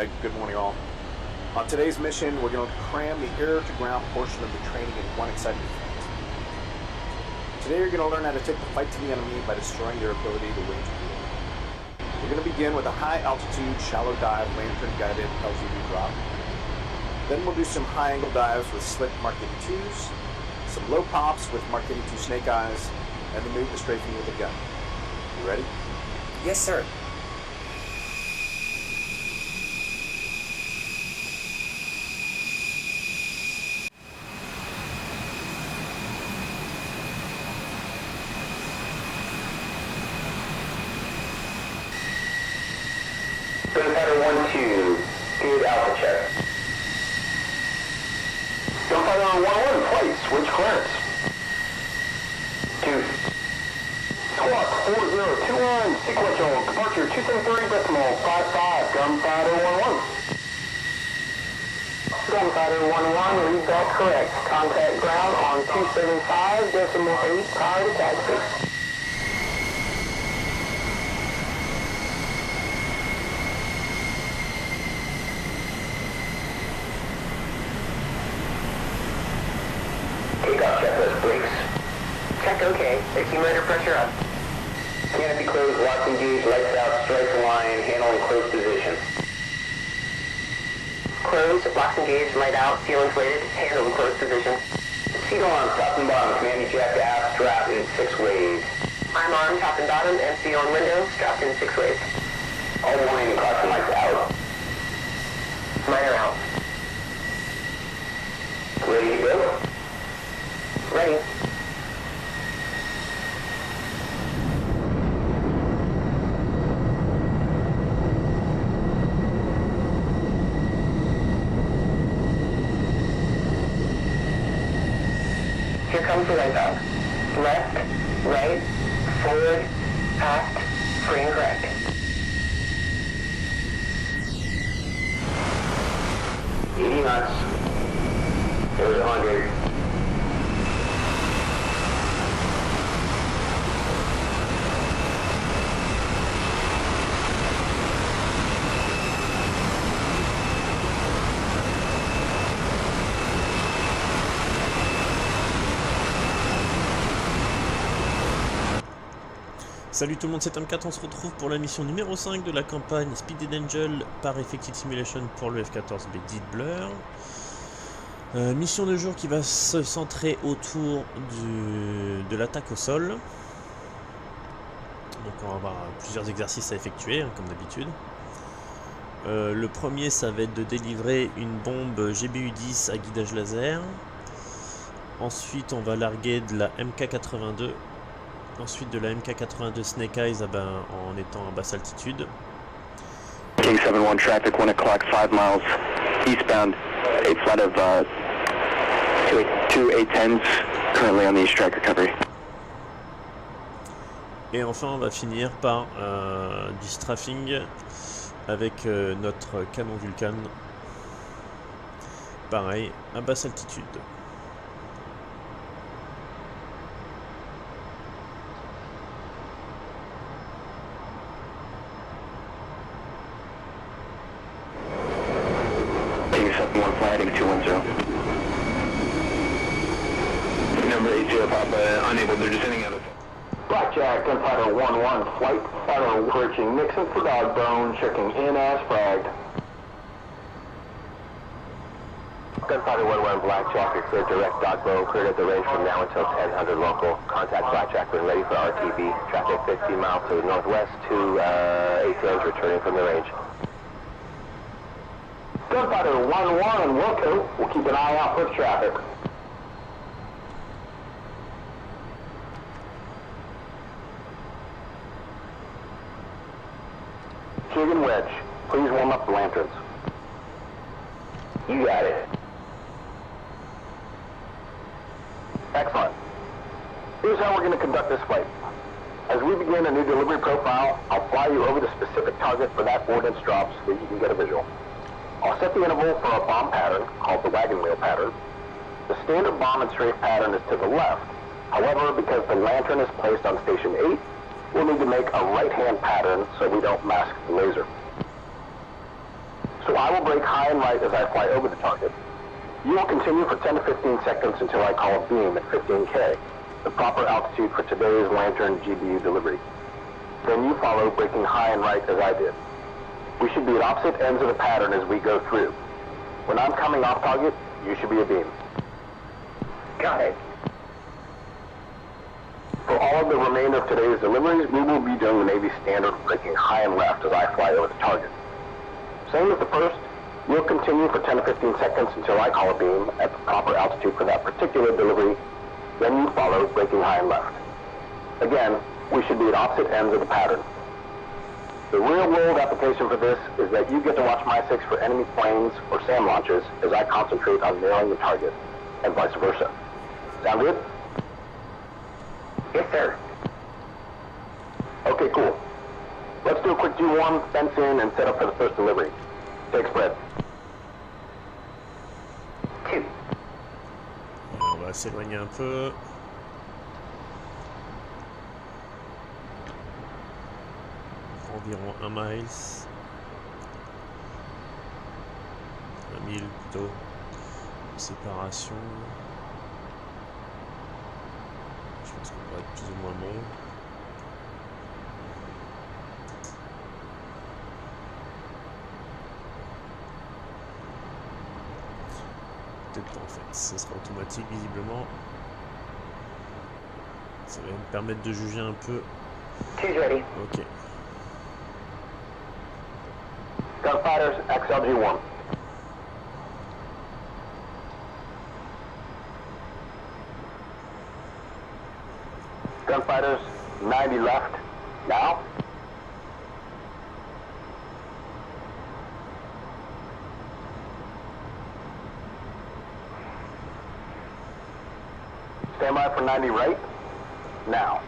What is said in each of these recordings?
Good morning, all. On today's mission, we're going to cram the air-to-ground portion of the training in one exciting event. Today, you're going to learn how to take the fight to the enemy by destroying their ability to wage war. We're going to begin with a high-altitude, shallow dive, lantern-guided LGV drop. Then we'll do some high-angle dives with slick Mark 82s, some low pops with Mark 82 snake eyes, and then move the strafing with a gun. You ready? Yes, sir. Gunfighter 1-2, good alpha check. Gunfighter 1-1, flight, switch clearance. 2. Squawk 4021, sequential, departure 273.55, Gunfighter 1-1. Gunfighter 1-1, read that correct. Contact ground on 275.8 prior to taxi. Takeoff checklist, brakes. Check okay. Accumulator pressure up. Canopy closed, locked engaged, lights out, strike line, handle in closed position. Closed, locked engaged, light out, seal inflated, handle in closed position. Seat arm, top and bottom, command eject aft, strap in 6 ways. Arm on, top and bottom, MC on window, strapped in 6 ways. All warning, caution lights out. Minor out. Ready to go? Ready. Here comes the right dog. Left, right, forward, aft, free and correct. $80 knots. There's 100. Salut tout le monde, c'est TOMCAT, on se retrouve pour la mission numéro 5 de la campagne Speed & Angel par REFLETED SIMULATION pour le F14B HEATBLUR. Mission de jour qui va se centrer autour de l'attaque au sol. Donc on va avoir plusieurs exercices à effectuer, comme d'habitude. Le premier, ça va être de délivrer une bombe GBU-10 à guidage laser. Ensuite, on va larguer de la MK-82. Ensuite de la MK-82 Snake Eyes en étant à basse altitude. King 71 traffic, 1 o'clock, 5 miles eastbound, a flight of 2 A-10s currently on the east track recovery. Et enfin on va finir par du strafing avec notre canon Vulcan. Pareil, à basse altitude. One flight, 210. Number 80, Papa, unable, they're descending out of... Blackjack, Gunfighter 1-1, flight, fighter approaching Nixon for dog bone, checking in as fragged. Gunfighter 1-1, Blackjack, you're cleared direct dog bone, cleared at the range from now until 1000 local. Contact Blackjack when ready for RTB. Traffic 15 miles to the northwest, 2 ATMs returning from the range. Gunfighter 1-1, Wilco. We'll keep an eye out for traffic. Jig and wedge. Please warm up the lanterns. You got it. Excellent. Here's how we're going to conduct this flight. As we begin a new delivery profile, I'll fly you over the specific target for that ordnance drop so that you can get a visual. I'll set the interval for a bomb pattern, called the wagon wheel pattern. The standard bomb and strafe pattern is to the left. However, because the lantern is placed on station 8, we'll need to make a right-hand pattern so we don't mask the laser. So I will brake high and right as I fly over the target. You will continue for 10 to 15 seconds until I call a beam at 15K, the proper altitude for today's Lantirn GBU delivery. Then you follow, braking high and right as I did. We should be at opposite ends of the pattern as we go through. When I'm coming off target, you should be a beam. Got it. For all of the remainder of today's deliveries, we will be doing the Navy standard braking high and left as I fly over the target. Same as the first, you'll continue for 10 to 15 seconds until I call a beam at the proper altitude for that particular delivery. Then you follow, braking high and left. Again, we should be at opposite ends of the pattern. The real-world application for this is that you get to watch my 6 for enemy planes or SAM launches as I concentrate on nailing the target, and vice versa. Sound good? Yes, sir. Okay, cool. Let's do a quick G1, fence in, and set up for the first delivery. Take spread. 2. On va s'éloigner un peu. Environ 1 mile. 1 mille plutôt. Séparation. Je pense qu'on va être plus ou moins bon. Peut-être pas en fait, ça sera automatique visiblement. Ça va me permettre de juger un peu. Ok. Gunfighters, XLG1. Gunfighters, 90 left. Now. Stand by for 90 right. Now.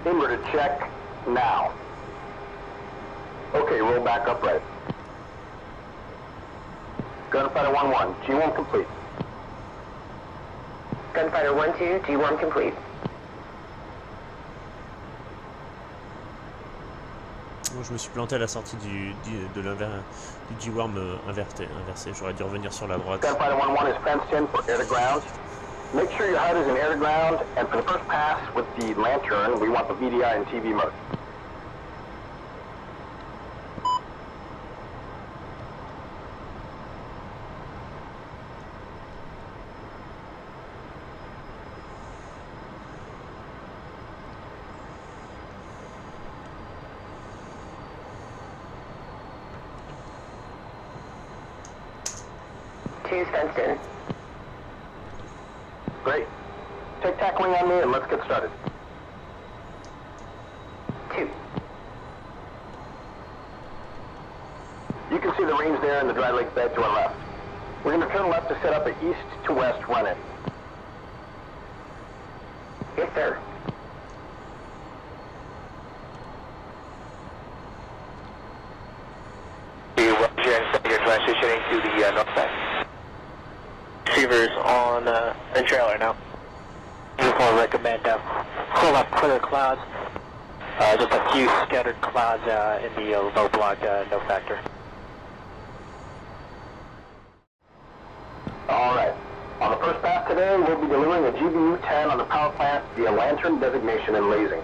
Inward to check. Now. Okay, roll back upright. Gunfighter 1-1, G1 complete. Gunfighter 1-2, G1 complete. Je me suis planté à la sortie du G-Worm inversé. J'aurais dû revenir sur la droite. Gunfighter 1-1 is fenced in for air to ground. Make sure your HUD is in air to ground, and for the first pass with the Lantirn, we want the VDI and TV mode. Two's fenced in. Great. Take tackling on me and let's get started. 2. You can see the range there in the dry lake bed to our left. We're going to turn left to set up an east to west run-in. Yes, sir. You're transitioning to the north side. Receivers on a trailer now. Uniform recommend pull up clear clouds. Just a few scattered clouds in the low block, no factor. Alright. On the first pass today, we'll be delivering a GBU-10 on the power plant via Lantirn designation and lasing.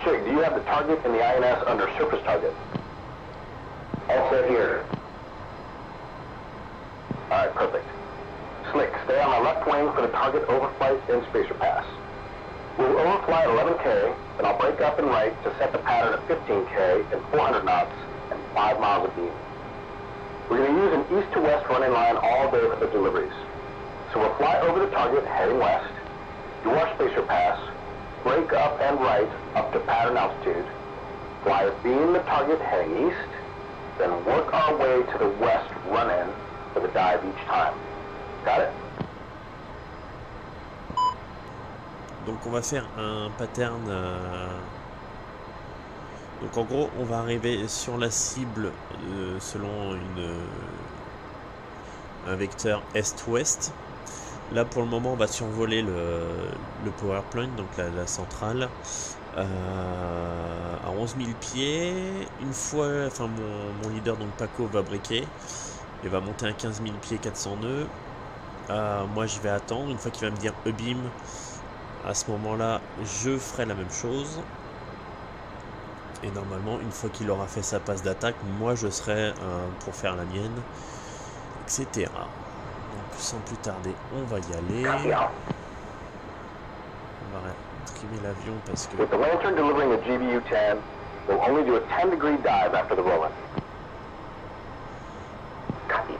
Chig, do you have the target in the INS under surface target? All set here. Alright, perfect. Slick, stay on my left wing for the target overflight and spacer pass. We'll overfly at 11K, then I'll break up and right to set the pattern at 15K and 400 knots and 5 miles of beam. We're going to use an east to west running line all day for the deliveries. So we'll fly over the target heading west, do our spacer pass, break up and right up to pattern altitude, fly a beam the target heading east, then work our way to the west run-in for the dive each time. Got it? Donc on va faire un pattern. Donc en gros, on va arriver sur la cible selon un vecteur est-ouest. Là pour le moment on va survoler le power plant, donc la centrale, à 11 000 pieds. Une fois, enfin mon leader donc Paco va breaker et va monter à 15 000 pieds 400 nœuds. Moi je vais attendre, une fois qu'il va me dire beam, à ce moment là je ferai la même chose. Et normalement une fois qu'il aura fait sa passe d'attaque, moi je serai pour faire la mienne, etc. Donc sans plus tarder, on va y aller. On va trimer l'avion parce que... With the Lantirn delivering a GBU-10, we'll only do a 10-degree dive after the roll-in. Copy.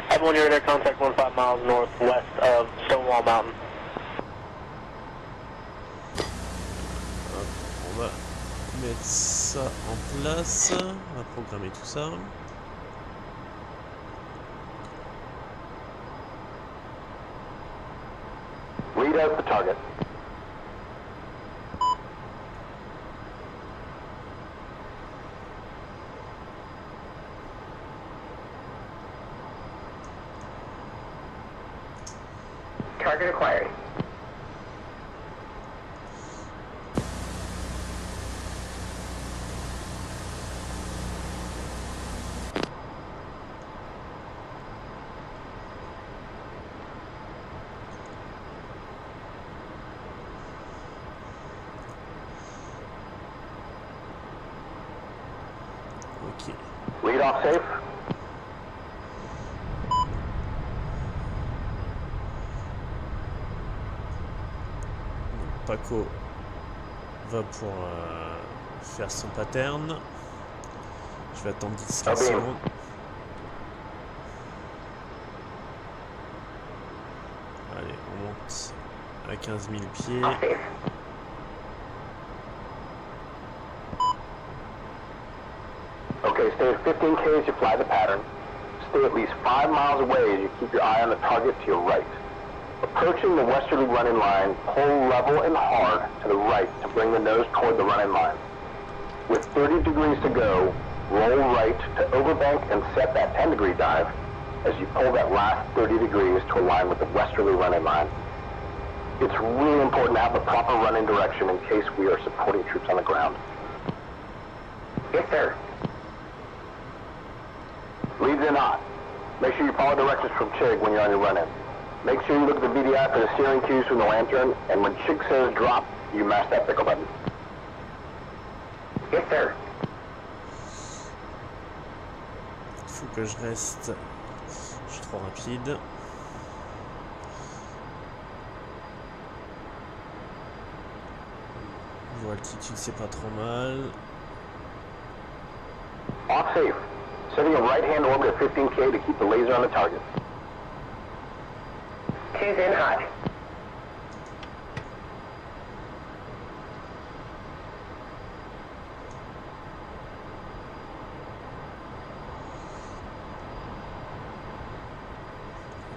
Everyone, you're in air contact 15 miles northwest of Stonewall Mountain. On va mettre ça en place, on va programmer tout ça. Read out the target. Target acquired. Ok. Read off safe. Paco va pour faire son pattern. Je vais attendre 10-15 secondes. Allez, on monte à 15 000 pieds. Okay, stay at 15K as you fly the pattern. Stay at least 5 miles away as you keep your eye on the target to your right. Approaching the westerly running line, pull level and hard to the right to bring the nose toward the running line. With 30 degrees to go, roll right to overbank and set that 10-degree dive as you pull that last 30 degrees to align with the westerly running line. It's really important to have the proper running direction in case we are supporting troops on the ground. Yes, sir. Leads in hot. Make sure you follow directions from Chig when you're on your run-in. Make sure you look at the VDI for the steering cues from the Lantirn, and when Chig says drop, you mash that pickle button. Yes, sir. Il faut que je reste... Je suis trop rapide. Niveau altitude, c'est pas trop mal. Off safe. Setting a right-hand orbit at 15K to keep the laser on the target. Two's in hot.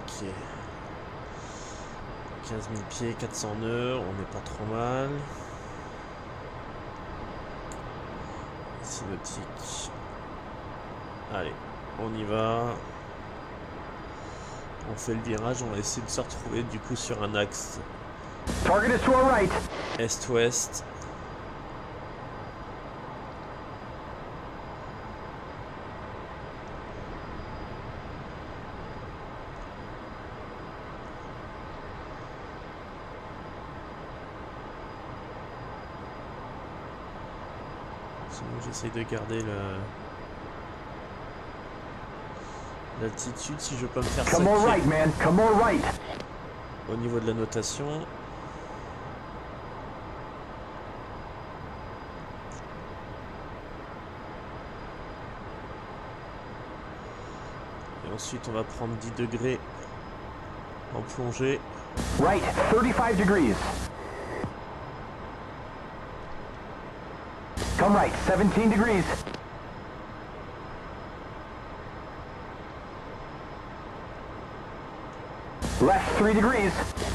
Ok. 15 000 pieds, 400 nœuds, on n'est pas trop mal. Synoptique. Allez, on y va. On fait le virage, on va essayer de se retrouver du coup sur un axe Target is to our right. est-ouest. Sinon j'essaie de garder l'altitude si je peux me faire ça. Come more right, man. Come more right. Au niveau de la notation. Et ensuite on va prendre 10 degrés en plongée. Right, 35 degrees. Come right, 17 degrees. Left 3 degrees.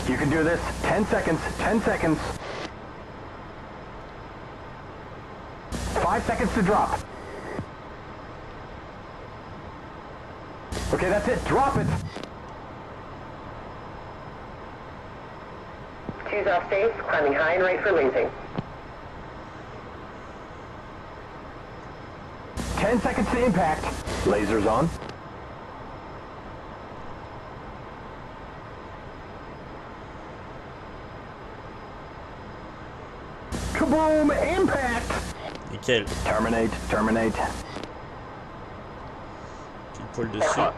You can do this. 10 seconds. 10 seconds. 5 seconds to drop. Okay, that's it. Drop it. Choose off safe, climbing high and right for lasing. 10 seconds to impact. Lasers on. Kaboom! Impact! Nickel. Terminate, terminate. Pile poil dessus. Excellent.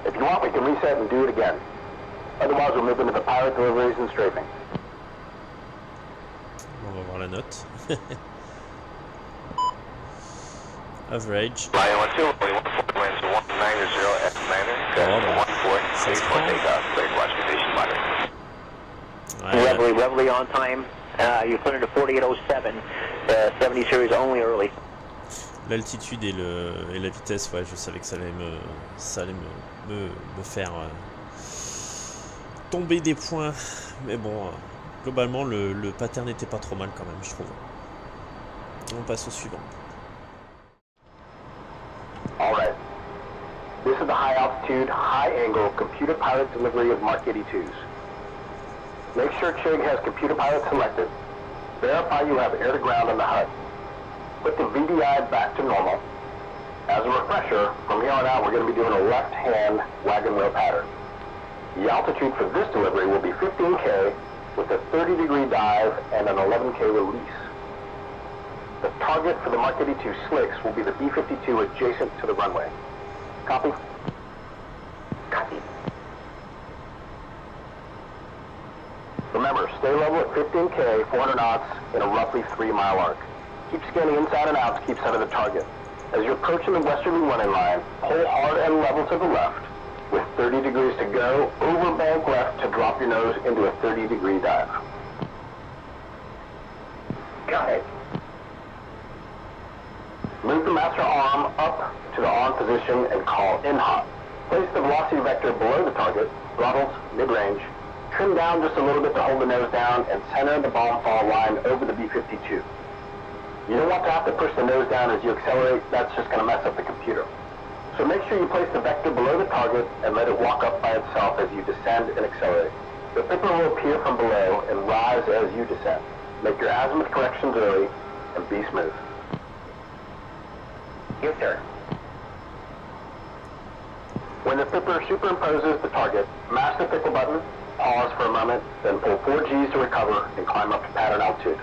If you want, we can reset and do it again. Otherwise, we'll move into the pilot deliveries and strafing. On va voir la note. Average. Lion 12, winds 190 F9er, 14, takeoff, cleared watch condition moderate. Ouais, Reveille on time. You're cleared to 4807. 70 series only early. l'altitude et la vitesse, ouais, je savais que ça allait me faire tomber des points. Mais bon, globalement, le pattern n'était pas trop mal quand même, je trouve. On passe au suivant. Alright. This is the high altitude, high angle computer pilot delivery of Mark 82s. Make sure Chig has computer pilot selected. Verify you have air to ground on the HUD. Put the VDI back to normal. As a refresher, from here on out we're going to be doing a left-hand wagon wheel pattern. The altitude for this delivery will be 15K with a 30-degree dive and an 11K release. The target for the Mark 82 slicks will be the B-52 adjacent to the runway. Copy? Copy. Remember, stay level at 15K, 400 knots in a roughly 3-mile arc. Keep scanning inside and out to keep sight of the target. As you're approaching the westerly running line, pull hard and level to the left with 30 degrees to go, over bank left to drop your nose into a 30-degree dive. Got it. Move the master arm up to the on position and call in hot. Place the velocity vector below the target, throttles, mid-range. Trim down just a little bit to hold the nose down and center the bomb fall line over the B-52. You don't want to have to push the nose down as you accelerate, that's just going to mess up the computer. So make sure you place the vector below the target and let it walk up by itself as you descend and accelerate. The flipper will appear from below and rise as you descend. Make your azimuth corrections early and be smooth. Yes, sir. When the flipper superimposes the target, mash the pickle button, pause for a moment, then pull 4 Gs to recover and climb up to pattern altitude.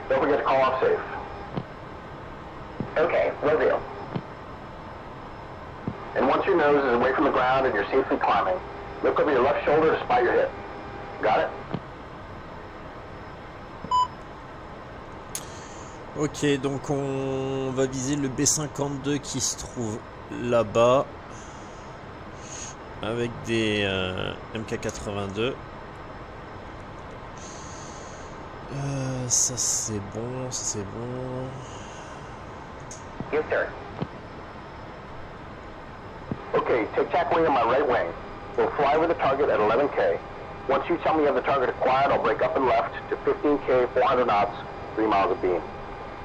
Don't forget to call off safe. Okay, will do. And once your nose is away from the ground and you're safely climbing, look over your left shoulder to spot your hip. Got it? Ok, donc on va viser le B52 qui se trouve là-bas avec des MK82. Ça c'est bon, ça c'est bon. Yes, sir. Okay, take tack wing on my right wing. We'll fly over the target at 11K. Once you tell me you have the target acquired, I'll break up and left to 15K, 400 knots, 3 miles of beam.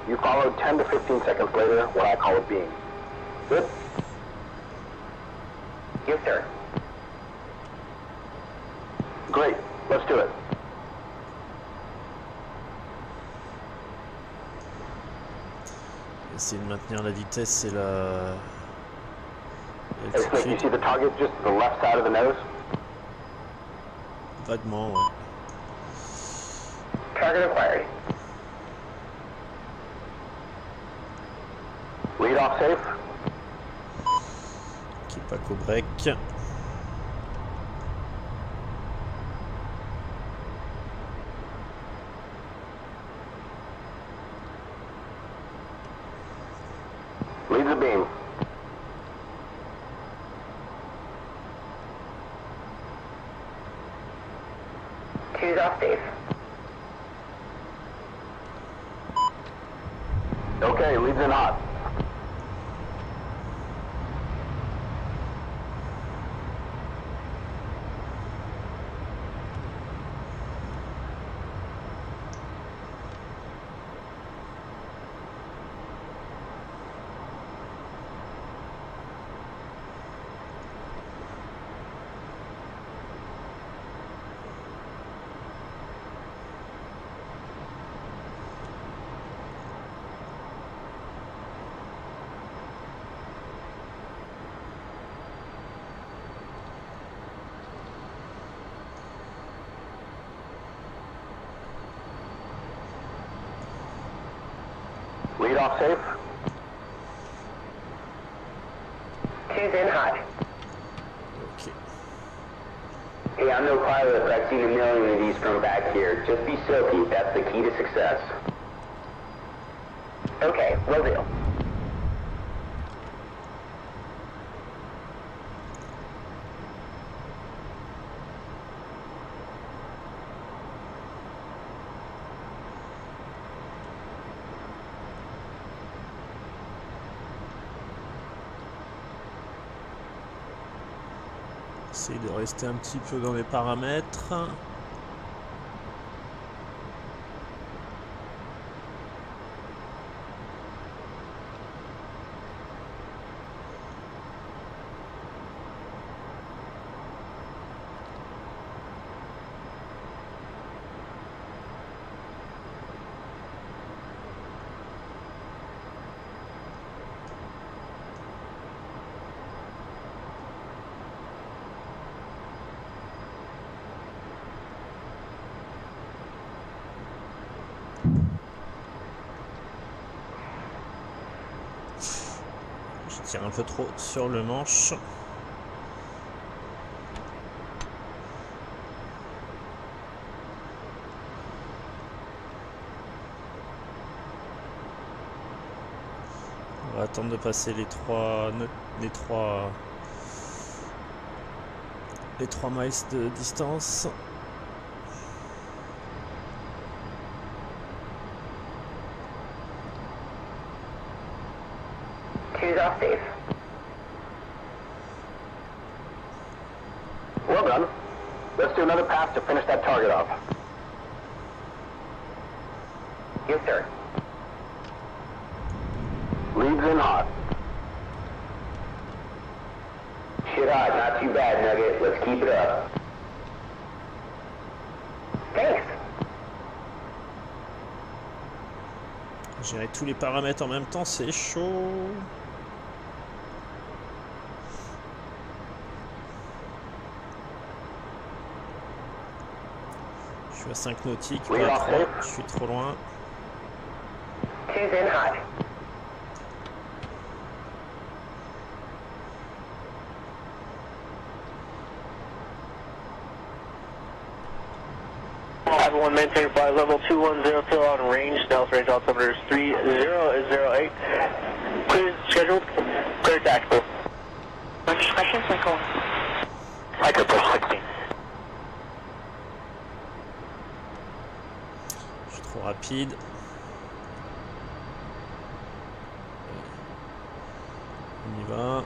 You follow 10 to 15 seconds later when I call it beam. Good? Yes, sir. Great. Let's do it. Essayer de maintenir la vitesse et la... Hey, Slick, you see the target just to the left side of the nose? Vaguement, ouais. Target acquired. Lead off safe. Keep back au break. Lead the beam. Choose off safe. Okay, leads in hot. Lead off safe. 2's in hot. Ok. Hey, I'm no pilot, but I've seen a million of these from back here. Just be silky. That's the key to success. Okay, will do. Essayer de rester un petit peu dans les paramètres. Je tire un peu trop sur le manche. On va attendre de passer les 3 miles de distance. Off safe. Well done. Let's do another pass to finish that target off. Yes, sir. Leads in hot. Shit hot, not too bad, Nugget. Let's keep it up. Thanks. Gérer tous les paramètres en même temps, c'est chaud. Je suis à 5 nautiques, pas à 3, je suis trop loin. 2's in hot. Everyone maintain flight level 2100 on range. Nellis range altimeter 3008. Clear scheduled. Clear tactical. Discretion cycle. Micro push 16. Je suis trop rapide. On y va.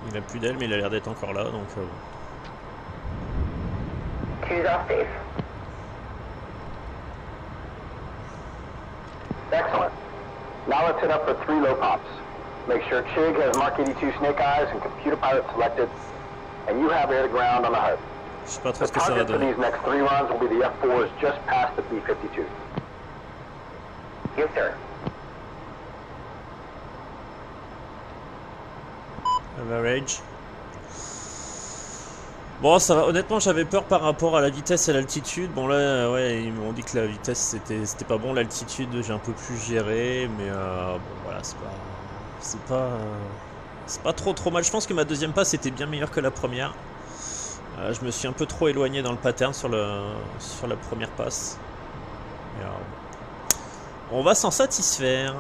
Il a plus d'aile, mais il a l'air d'être encore là, donc... 2's off safe. Excellent. Now let's hit up for 3 low pops. Make sure Chig has Mark 82 Snake Eyes and Computer Pilot selected, and you have air to ground on the HUD. Je sais pas trop The ce que ça va target for donner. these next 3 runs will be the F4s just past the B-52. Yes, sir. Average. Bon, ça va. Honnêtement, j'avais peur par rapport à la vitesse et l'altitude. Bon, là, ouais, ils m'ont dit que la vitesse, c'était pas bon. L'altitude, j'ai un peu plus géré. Mais bon, voilà, c'est pas trop mal. Je pense que ma deuxième passe était bien meilleure que la première. Je me suis un peu trop éloigné dans le pattern sur la première passe. Mais, on va s'en satisfaire.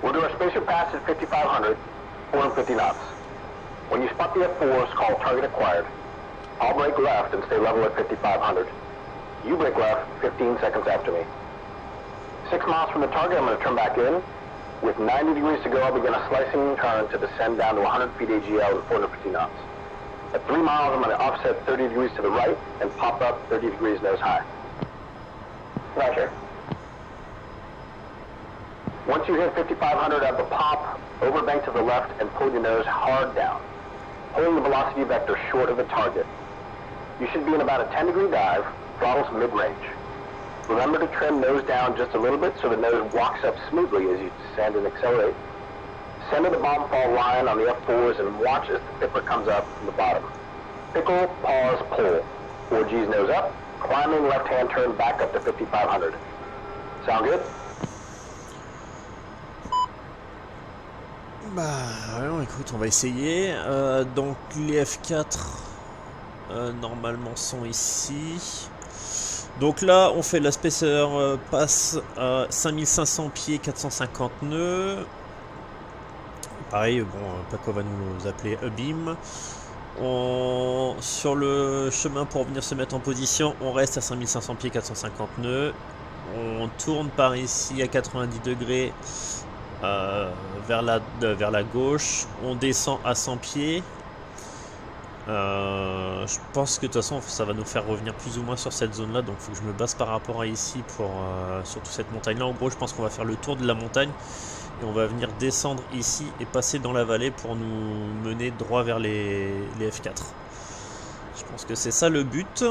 We'll do our spacer pass at 5500, 450 knots. When you spot the F4s, call target acquired. I'll brake left and stay level at 5500. You brake left 15 seconds after me. 6 miles from the target, I'm going to turn back in. With 90 degrees to go, I'll begin a slicing turn to descend down to 100 feet AGL at 450 knots. At 3 miles, I'm going to offset 30 degrees to the right and pop up 30 degrees nose high. Roger. Once you hit 5500 at the pop, overbank to the left and pull your nose hard down, pulling the velocity vector short of the target. You should be in about a 10-degree dive, throttles mid-range. Remember to trim nose down just a little bit so the nose walks up smoothly as you descend and accelerate. Center the bomb fall line on the F4s and watch as the dipper comes up from the bottom. Pickle, pause, pull. 4G's nose up, climbing left-hand turn back up to 5500. Sound good? Bah, alors, écoute, on va essayer. Donc, les F4, normalement, sont ici. Donc là, on fait la spacer passe à 5500 pieds, 450 nœuds. Pareil, bon, Paco va nous appeler Abim. Sur le chemin pour venir se mettre en position, on reste à 5500 pieds, 450 nœuds. On tourne par ici à 90 degrés vers la gauche. On descend à 100 pieds. Je pense que de toute façon ça va nous faire revenir plus ou moins sur cette zone là, donc il faut que je me base par rapport à ici pour surtout cette montagne là. En gros je pense qu'on va faire le tour de la montagne et on va venir descendre ici et passer dans la vallée pour nous mener droit vers les F4. Je pense que c'est ça le but,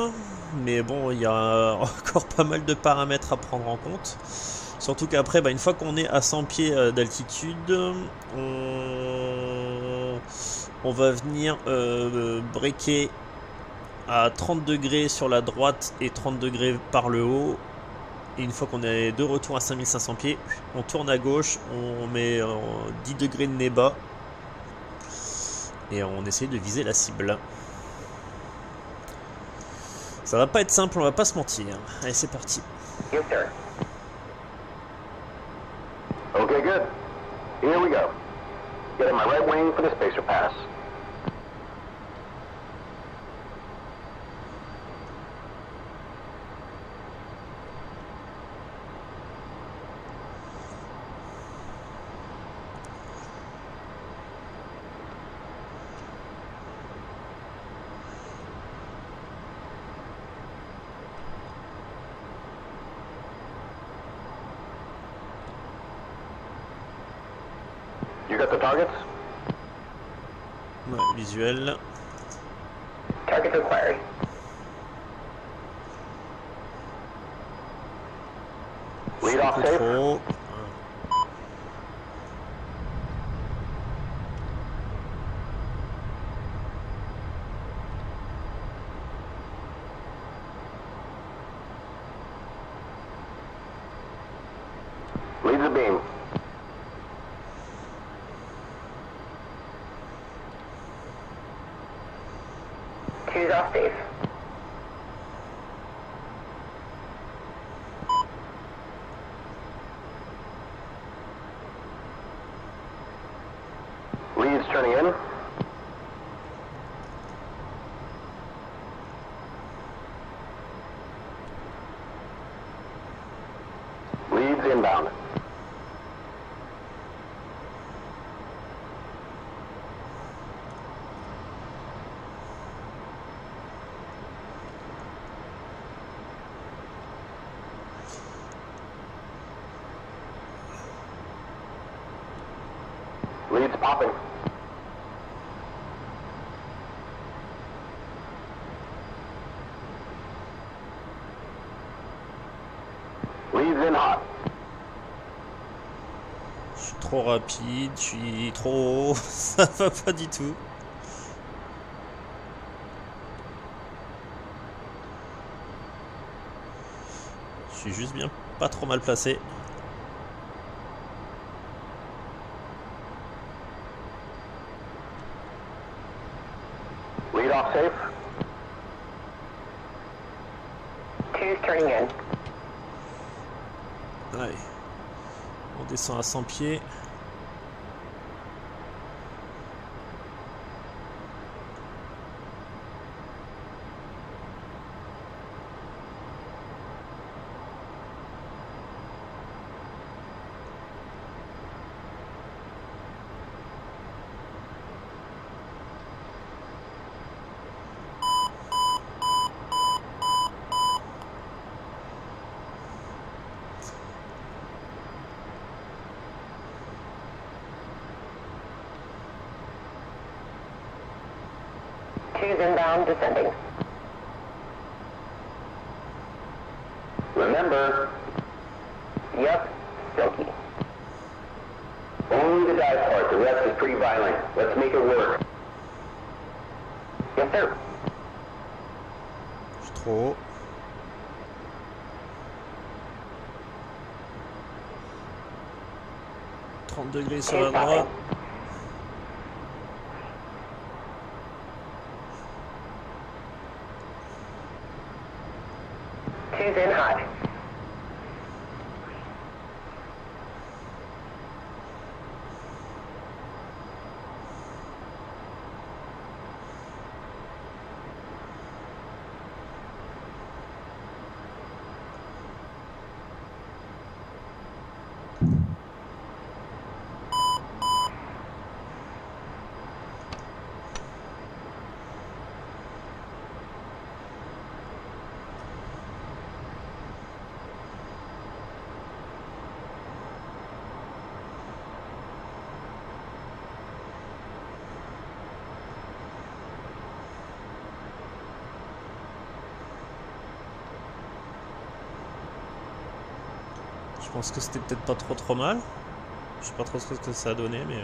mais bon, il y a encore pas mal de paramètres à prendre en compte, surtout qu'après une fois qu'on est à 100 pieds d'altitude, on va venir breaker à 30 degrés sur la droite et 30 degrés par le haut. Et une fois qu'on est de retour à 5500 pieds, on tourne à gauche, on met 10 degrés de nez bas. Et on essaye de viser la cible. Ça va pas être simple, on va pas se mentir. Allez, c'est parti. Yes, sir. Okay, good. Here we go. Getting my right wing for the spacer pass. You got the targets? Ouais, visuel. Target acquired. Lead off safe. Trop. Lead the beam. Choose off safe. Leads turning in. Leads inbound. Leads popping. Leads in hot. Je suis trop rapide, je suis trop haut, ça va pas du tout. suis juste bien pas trop mal placé. Lead off safe. Two's turning in. Allez. On descend à 100 pieds. Two's inbound, descending. Remember, Yep, silky. only the dive part. The rest is pretty violent. Let's make it work. Yes, sir. Je suis trop haut. « 30 degrés sur la droite. Two's in hot. Je pense que c'était peut-être pas trop mal. Je sais pas trop ce que ça a donné, mais...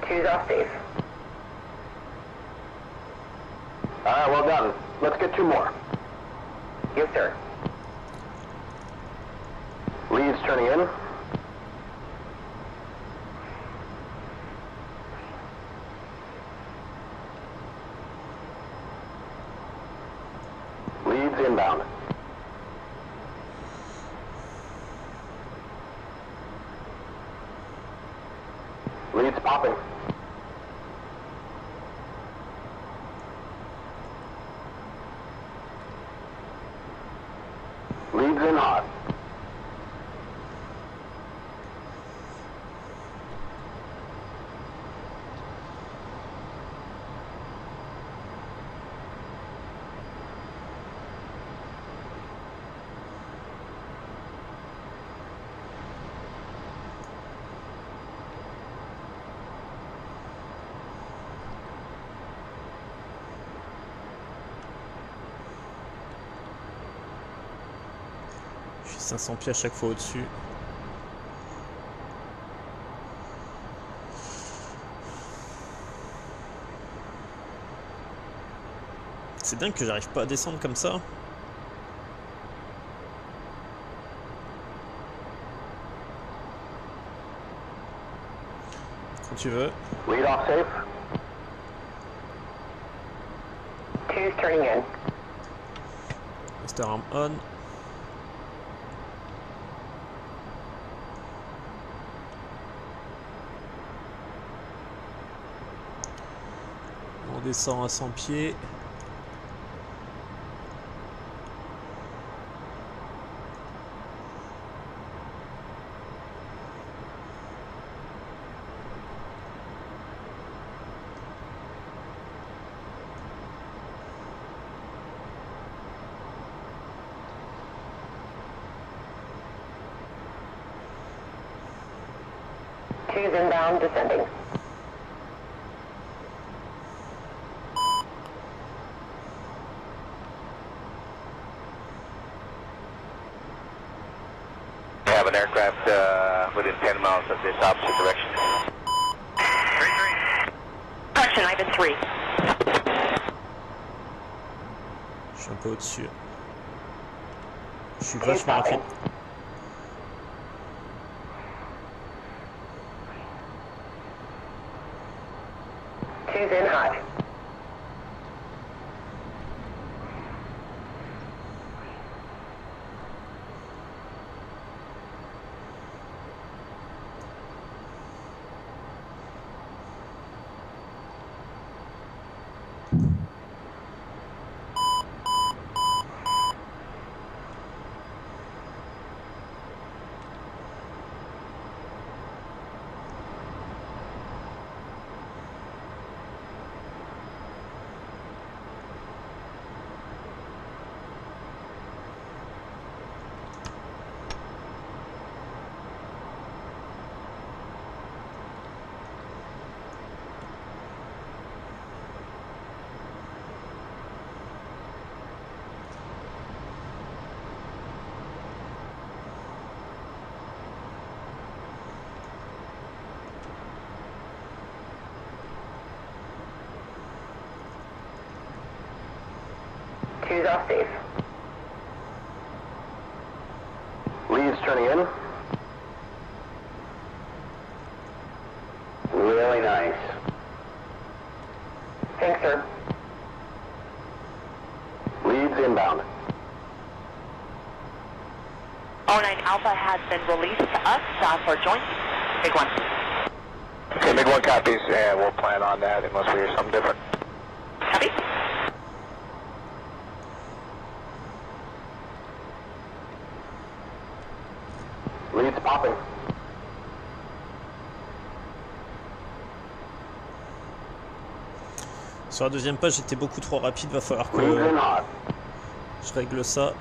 Two's off safe. All right, well done. Let's get two more. Yes, sir. Lead's turning in. Lead's inbound. Lead's popping. Lead's in hot. Je suis 500 pieds à chaque fois au-dessus. C'est dingue que j'arrive pas à descendre comme ça. Quand tu veux. Lead off safe. Two's turning in. Master arm on. On descend à 100 pieds. Two's inbound, descending. an aircraft within 10 miles of this opposite direction. 3-3. Correction, Ivan 3. Je suis un peu au-dessus. Je suis vachement rapide. Two's in hot. Two's off safe. Leads turning in. Really nice. Thanks, sir. Leads inbound. 09 Alpha has been released to us for joint. Big one. Okay, Big One copies, and we'll plan on that unless we hear something different. Copy. Leads popping. Sur la deuxième page, j'étais beaucoup trop rapide. Va falloir que Leads in hot. je règle ça.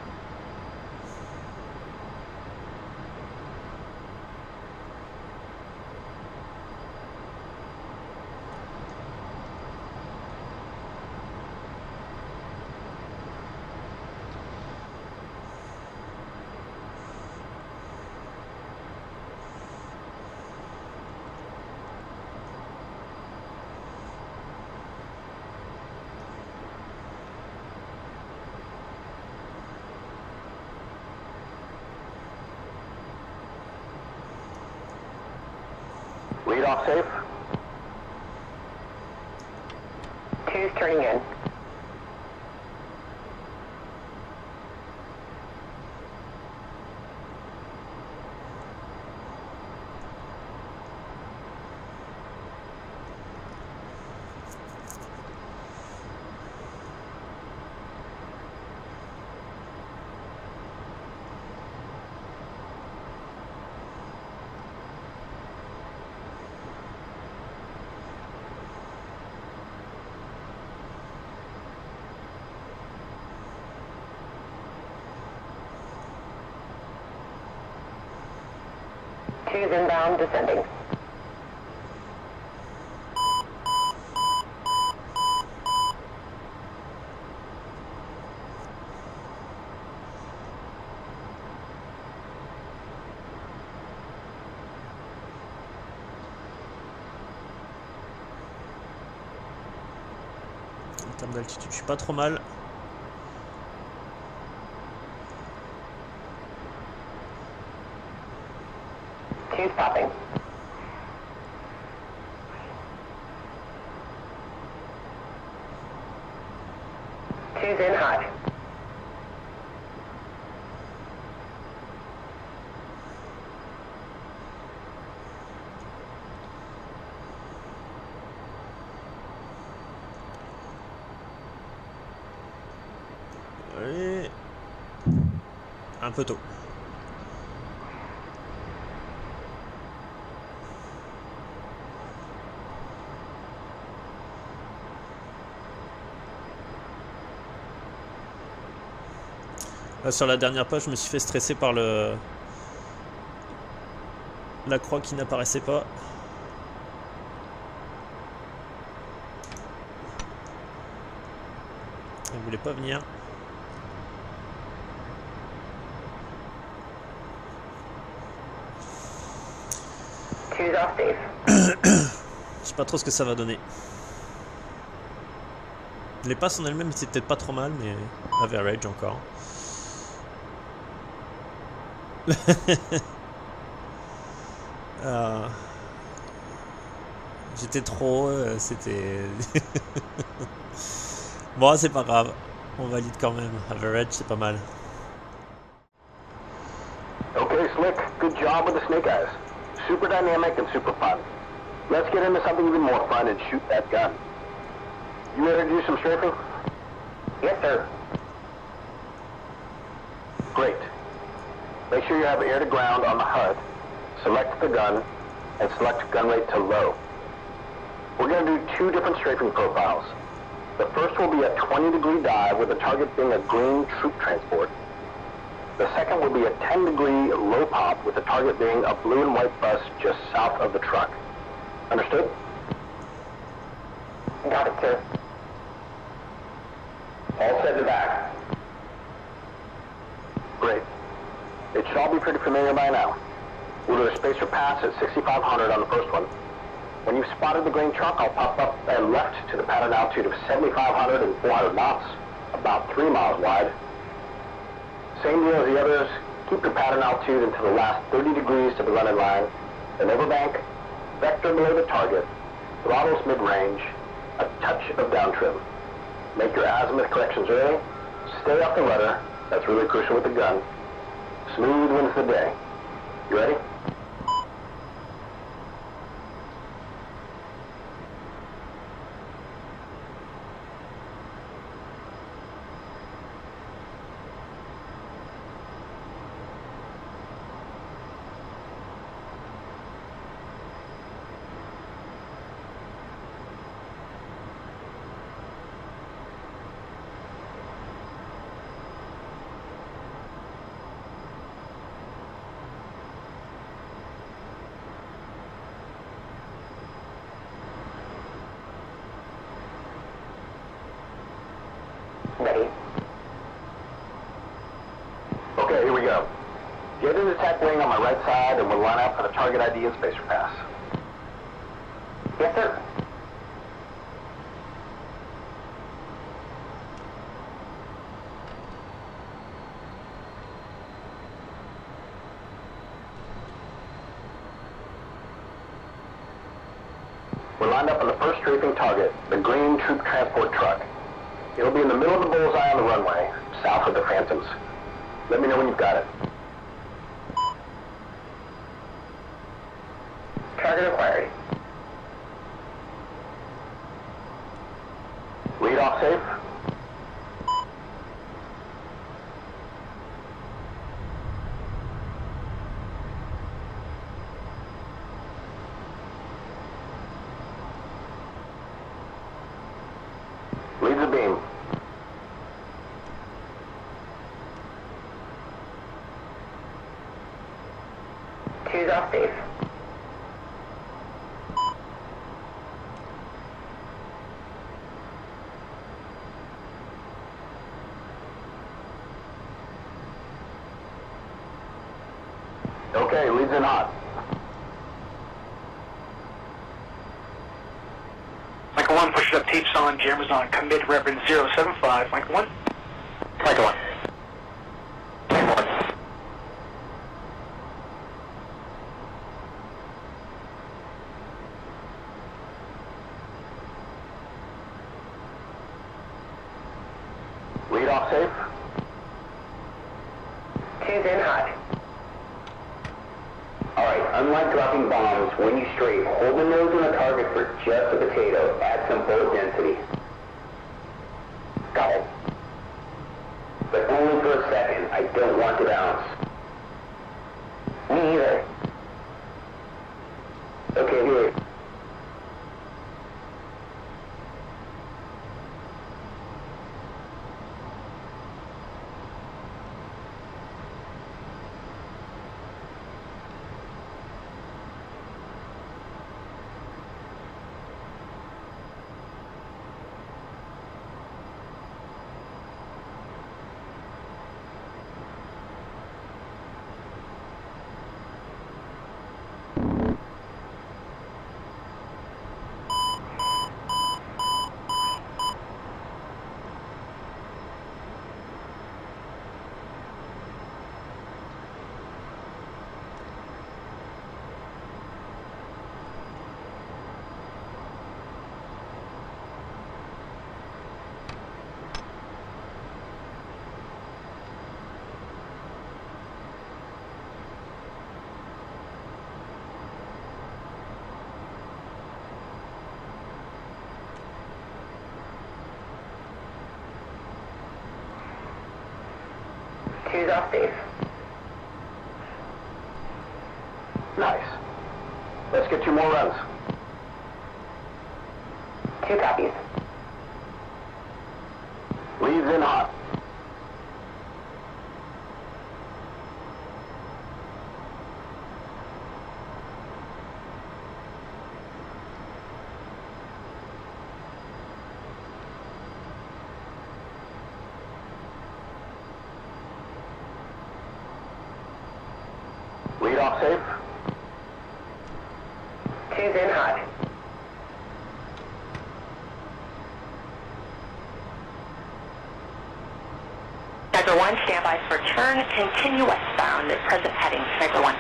Lead off safe. Two's turning in. Two's inbound, descending. En termes d'altitude, je suis pas trop mal. Two's popping. Two's in hot. Allez. Un peu tôt. Là, sur la dernière page, je me suis fait stresser par la croix qui n'apparaissait pas. Elle voulait pas venir. Choose off safe. Je sais pas trop ce que ça va donner. Les passes en elles-mêmes, c'est peut-être pas trop mal, mais average encore. J'étais trop, c'était... Bon, c'est pas grave, on valide quand même. Average, c'est pas mal. Okay, Slick, good job with the snake eyes. Super dynamic and super fun. Let's get into something even more fun and shoot that gun. You ready to do some strafing? Yes, sir. Great. Make sure you have air to ground on the HUD. Select the gun and select gun rate to low. We're going to do two different strafing profiles. The first will be a 20-degree dive with the target being a green troop transport. The second will be a 10-degree low pop with the target being a blue and white bus just south of the truck. Understood? Got it, sir. All set in the back. Great. It should all be pretty familiar by now. We'll do a spacer pass at 6,500 on the first one. When you've spotted the green truck, I'll pop up and left to the pattern altitude of 7,500 and 400 knots, about 3 miles wide. Same deal as the others. Keep your pattern altitude until the last 30 degrees to the running line. Then overbank, vector below the target, throttles mid-range, a touch of down trim. Make your azimuth corrections early. Stay off the rudder. That's really crucial with the gun. Smooth wins the day. You ready? Ready. Okay, here we go. Get in the attack wing on my right side and we'll line up for the target ID and spacer pass. Yes, sir. We're lined up on the first strafing target, the green troop transport truck. It'll be in the middle of the bullseye on the runway, south of the Phantoms. Let me know when you've got it. Target acquired. Lead off safe. Leads the beam. Choose off safe. Okay, leads in hot. Michael 1, push it up, tapes on, jammers on, commit Reverend 075, Michael 1. Michael 1. Michael 1. Lead off safe. Choose in hot. Alright, unlike dropping bombs, when you strafe, hold the nose on the target for just a potato. Add some bullet density. Got it. But only for a second. I don't want to bounce. Me either. Okay, here. Two's off safe. Nice. Let's get 2 more runs. 2 copies. Leads in hot. Lead off safe. Two's in hot. Sniper 1, stand by for turn. Continue westbound at present heading. Sniper 1.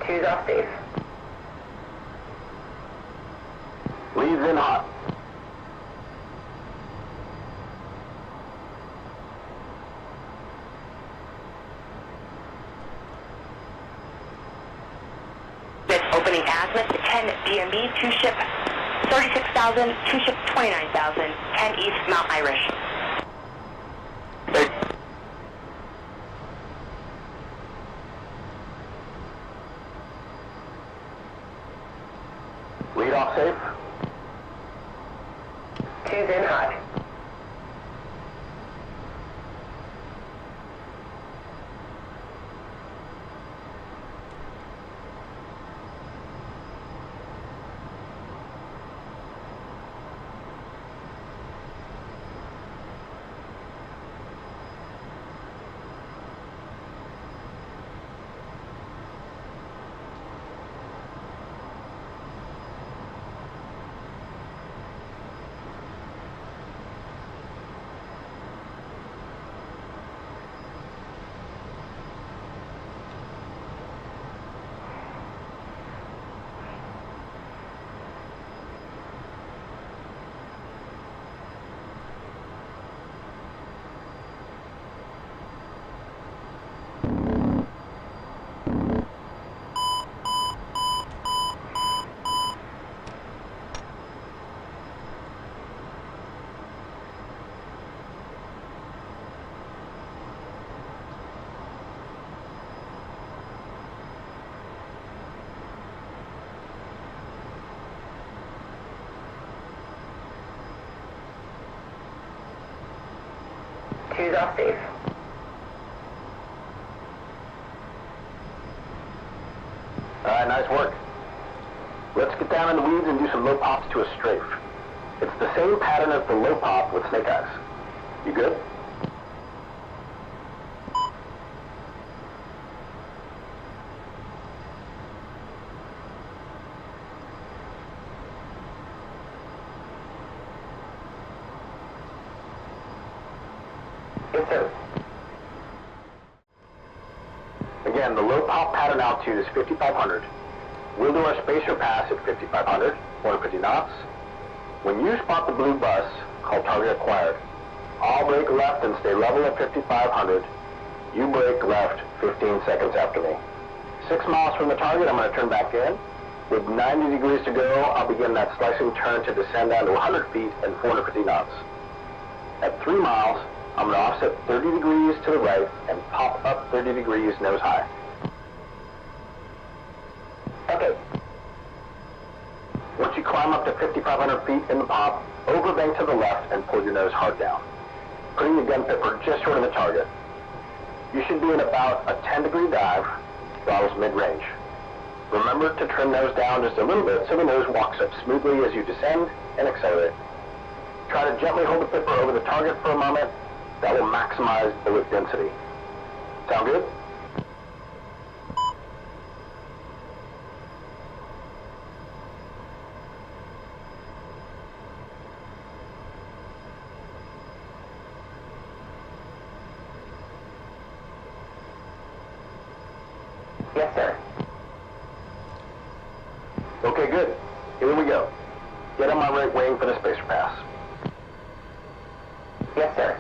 Two's off safe. Leads in hot. It's opening azimuth to 10 DMB, 2 ship 36,000, 2 ship 29,000, 10 east Mount Irish. Lead off safe. Two's in hot. Two's off safe. Alright, nice work. Let's get down in the weeds and do some low pops to a strafe. It's the same pattern as the low pop with snake eyes. You good? Yes, sir. Again, the low pop pattern altitude is 5,500. We'll do our spacer pass at 5,500, 450 knots. When you spot the blue bus, called target acquired, I'll brake left and stay level at 5,500. You brake left 15 seconds after me. 6 miles from the target, I'm going to turn back in. With 90 degrees to go, I'll begin that slicing turn to descend down to 100 feet and 450 knots. At 3 miles, I'm going to offset 30 degrees to the right and pop up 30 degrees nose high. Okay. Once you climb climb up to 5,500 feet in the pop, overbank to the left, and pull your nose hard down, putting the gun pipper just short of the target. You should be in about a 10-degree dive, throttles mid-range. Remember to trim nose down just a little bit so the nose walks up smoothly as you descend and accelerate. Try to gently hold the pipper over the target for a moment. That will maximize bullet density. Sound good? Yes, sir. Okay, good. Here we go. Get on my right wing for the spacer pass. Yes, sir.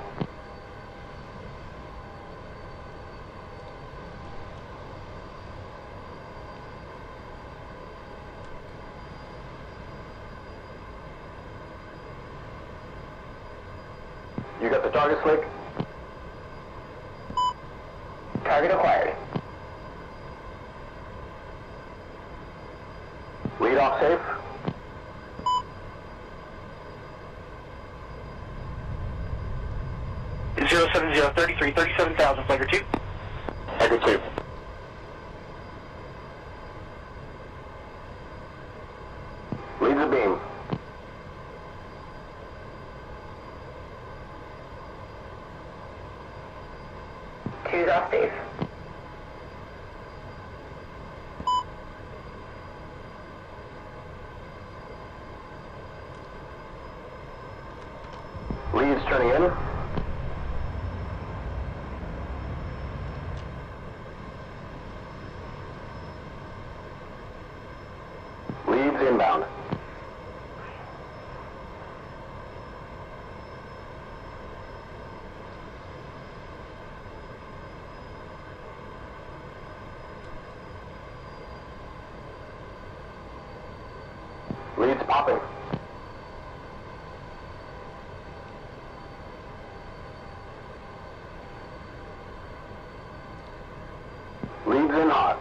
You got the target, Slick? Target acquired. Lead off safe? Zero 33 37,000, Flagger 2. Flagger 2. Lead the beam. Two's off safe. Lead's turning in. Lead's inbound. Lead's popping. Lead's in hot.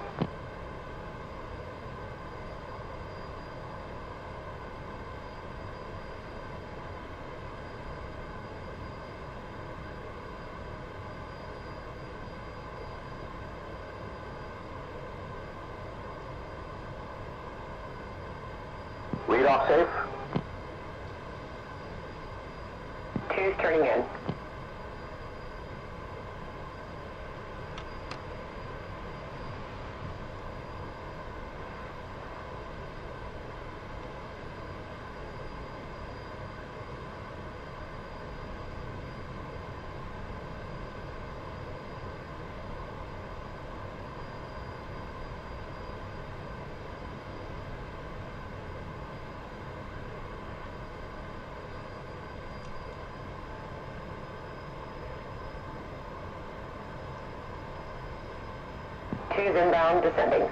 Lead off safe. Two's turning in. Two's inbound, descending.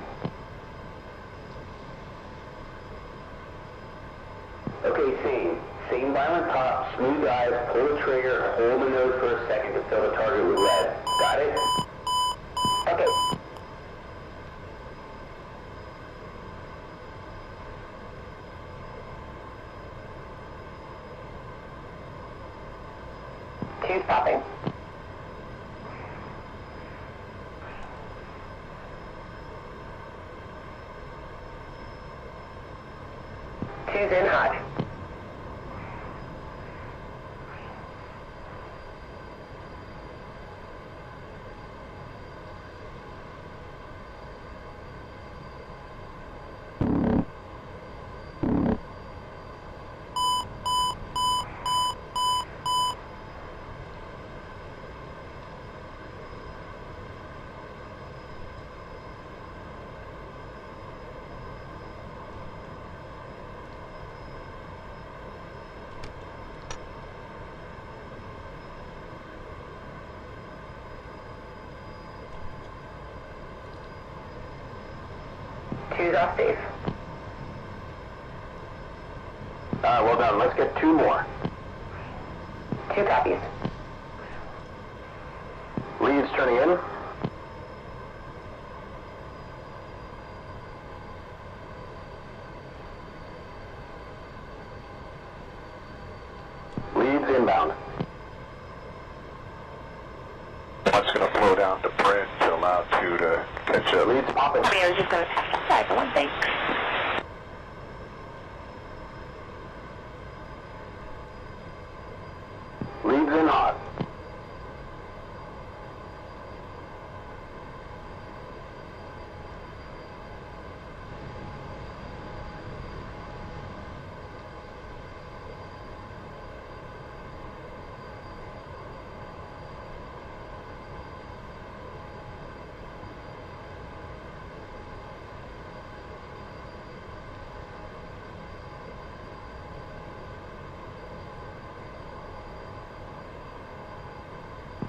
Okay, scene. Scene violent pop, smooth dive, pull the trigger, hold the nose for a second to fill the target with lead. Got it? Okay. Two's popping. Two's in hot. Two's off safe. Alright, well done. Let's get two more. Two copies. Lead's turning in. inbound. One's going to flow down to Brent to allow 2 to catch up. Leads popping. I mean, I was just going to pass outside for one thing. Leads in hot.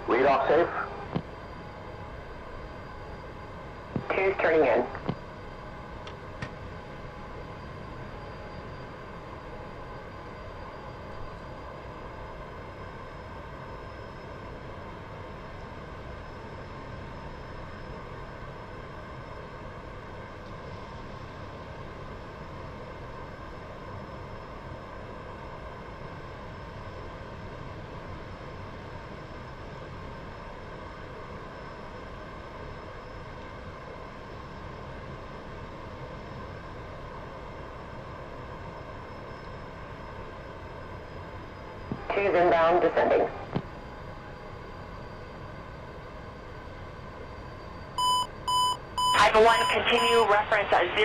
Lead off safe. 2's turning in. Two's inbound, descending. Ivan 1, continue reference 060,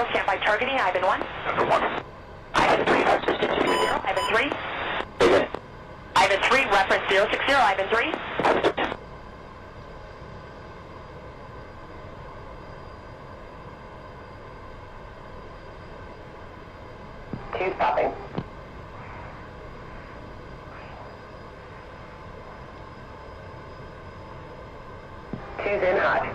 standby targeting, Ivan 1. Number 1. Ivan 3, reference 060, Ivan 3. Ivan 3, reference 060, Ivan 3. Two's popping. Two's in hot.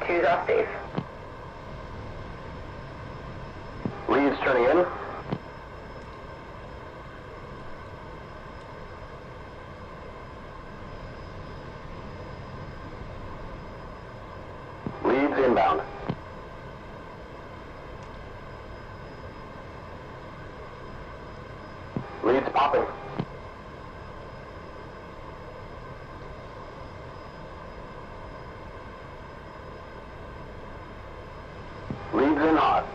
Two's off safe. Leads turning in. Leads inbound. Leads popping. Leads in hot.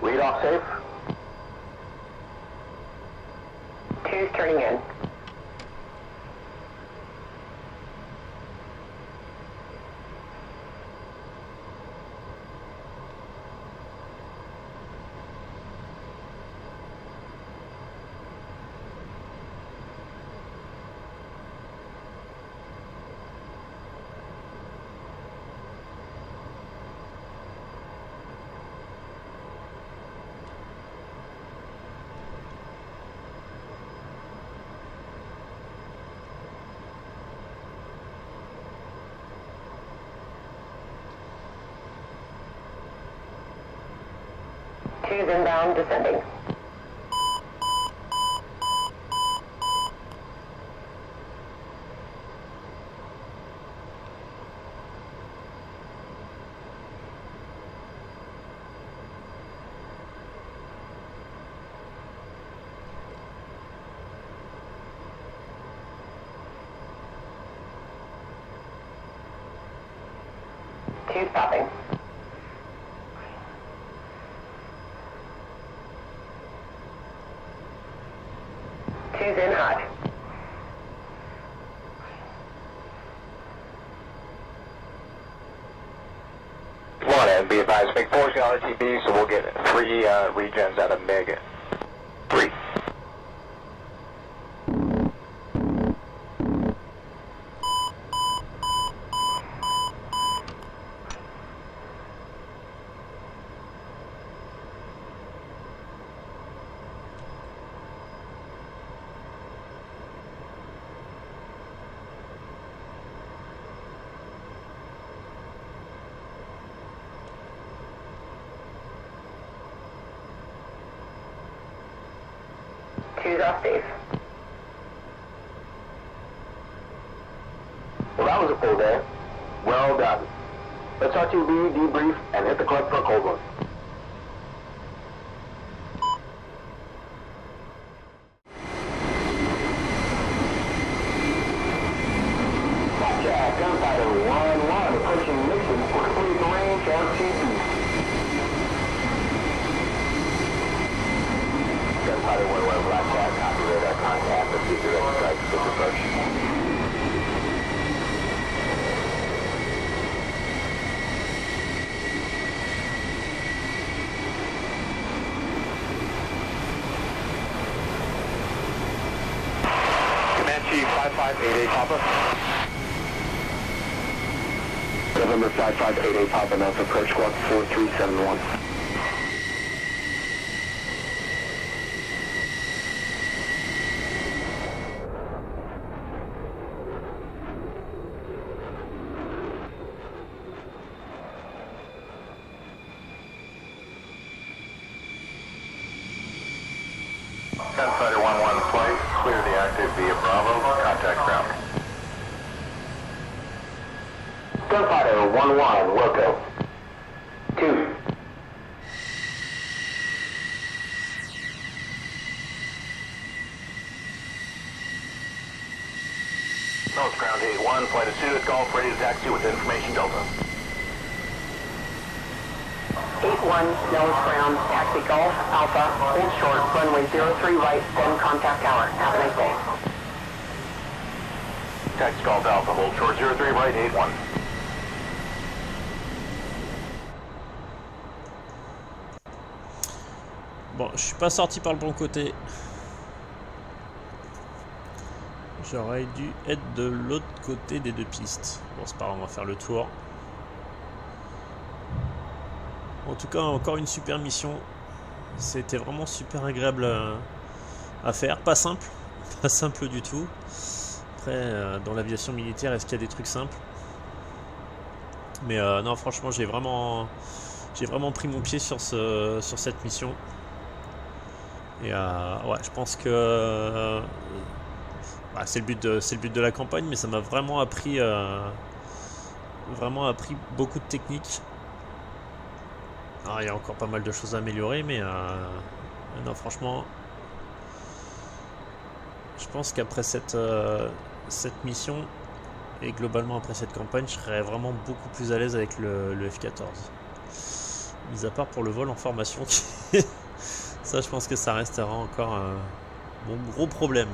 Lead off safe. Two's turning in. Two's inbound, descending. 2 stopping. 2's in hot. Come on, and be advised, MiG 4's got RTB, so we'll get 3 regens out of MiG 3. Two's off safe. Well, that was a full day. Well done. Let's RTB, debrief, and hit the club for a cold one. Blackjack, gunfighter 1-1, approaching Nixon for complete range RTB. Gunfighter 1-1, Blackjack, copy radar contact, proceed direct strike, quick approach. Command Chief 5588 Papa. November 5588 Papa, North approach squawk 4371. Gunfighter 1-1 flight, clear the active via Bravo, contact ground. Gunfighter 1-1, Wilco. 2. North ground 8-1, flight of Suit, Golf, ready to taxi with information Delta. 8-1, Nellis ground, taxi Golf, Alpha, hold short, runway 03 right, then contact tower. Have a nice day. Taxi Golf Alpha, hold short 03 right, 8-1. Bon, je suis pas sorti par le bon côté. J'aurais dû être de l'autre côté des deux pistes. Bon, c'est pas grave, on va faire le tour. En tout cas, encore une super mission. C'était vraiment super agréable à faire. Pas simple. Pas simple du tout. Après, dans l'aviation militaire, est-ce qu'il y a des trucs simples? Mais non, franchement, j'ai vraiment pris mon pied sur cette mission. Et ouais, je pense que bah, c'est le but de la campagne, mais ça m'a vraiment appris beaucoup de techniques. Alors, il y a encore pas mal de choses à améliorer, mais non, franchement, je pense qu'après cette mission et globalement après cette campagne, je serais vraiment beaucoup plus à l'aise avec le F14. Mis à part pour le vol en formation, ça, je pense que ça restera encore mon gros problème.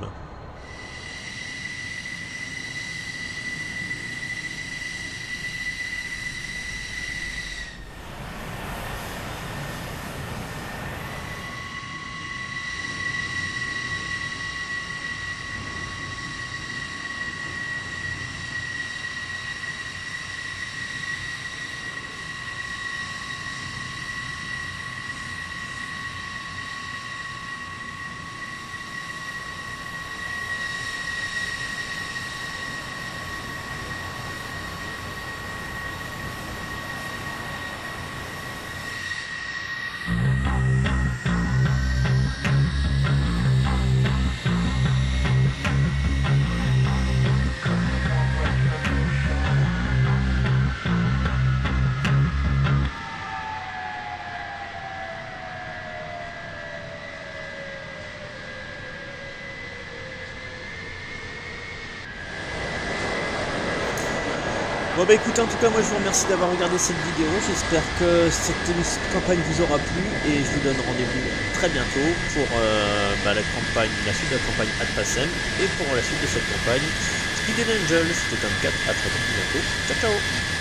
Bon bah écoutez, en tout cas moi je vous remercie d'avoir regardé cette vidéo, j'espère que cette campagne vous aura plu et je vous donne rendez-vous très bientôt pour la suite de la campagne HEATBLUR et pour la suite de cette campagne Speed and Angel. C'était Tomcat, à très bientôt, ciao ciao.